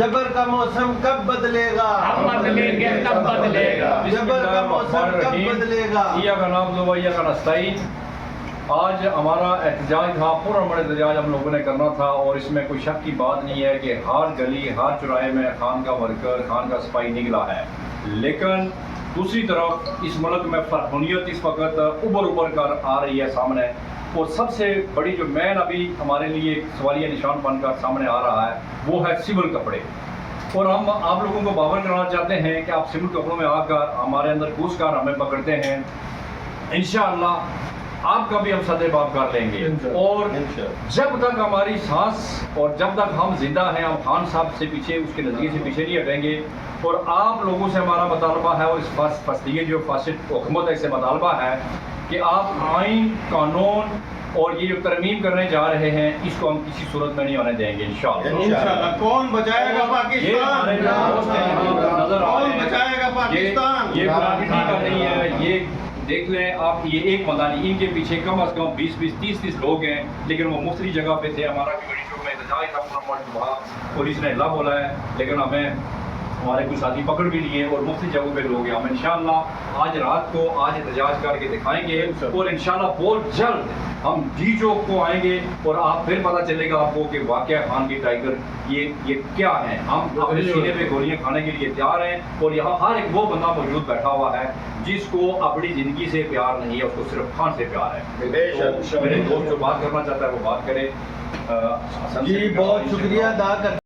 जबर का मौसम कब बदलेगा, हम बदलेंगे तब बदलेगा। जबर का मौसम कब बदलेगा। इय्याका नअबुदु व इय्याका नस्तईन। आज हमारा एहतजाज था, पूरा बड़ा एहतजाज हम लोगों ने करना था, और इसमें कोई शक की बात नहीं है कि हर गली हर चौराहे में खान का वर्कर, खान का सिपाही निकला है। लेकिन दूसरी तरफ इस मुल्क में फरहूनियत इस वक्त उभर कर आ रही है सामने, और सबसे बड़ी जो मैन अभी हमारे लिए एक सवालिया निशान बनकर सामने आ रहा है वो है सिविल कपड़े। और हम आप लोगों को बावर कराना चाहते हैं कि आप सिविल कपड़ों में आकर हमारे अंदर घुस कर हमें पकड़ते हैं, इंशाअल्लाह आपका भी हम सदैव कर लेंगे। और जब तक हमारी सांस और जब तक हम जिंदा हैं, हम खान साहब से पीछे, उसके नज़रिए से पीछे नहीं हटेंगे। और आप लोगों से हमारा मुतालबा है, और इस फसलिए जो फासिद हुकूमत है इससे मुतालबा है कि आप आइन कानून और ये जो तरमीम करने जा रहे हैं इसको हम किसी सूरत में नहीं होने देंगे इंशाअल्लाह। कौन बचाएगा पाकिस्तान, कौन बचाएगा पाकिस्तान। ये राजनीति का नहीं है, ये देख लें आप, ये एक बंदा नहीं, इनके पीछे कम अज कम 20-20, 30-30 लोग हैं, लेकिन वो मुख्तलिफ जगह पे थे। हमारा कम्युनिटी शो में एहतजाज था, पूरा पुलिस ने ला बोला है, लेकिन हमें हमारे कुछ साथी पकड़ भी लिए और मुख्तलिफ जगहों पे लोग हैं। हम इंशाअल्लाह आज रात को आज एहतजाज करके दिखाएंगे, और इंशाअल्लाह बहुत जल्द हम डी चौक को आएंगे, और आप फिर पता चलेगा आपको कि वाकया खान की टाइगर ये क्या है। हम अपने सीने पे गोलियां खाने के लिए तैयार हैं, और यहाँ हर एक वो बंदा मौजूद बैठा हुआ है जिसको अपनी ज़िंदगी से प्यार नहीं है, उसको सिर्फ खान से प्यार है। तो मेरे दोस्त जो बात करना चाहता है वो बात करे। जी बहुत शुक्रिया अदा कर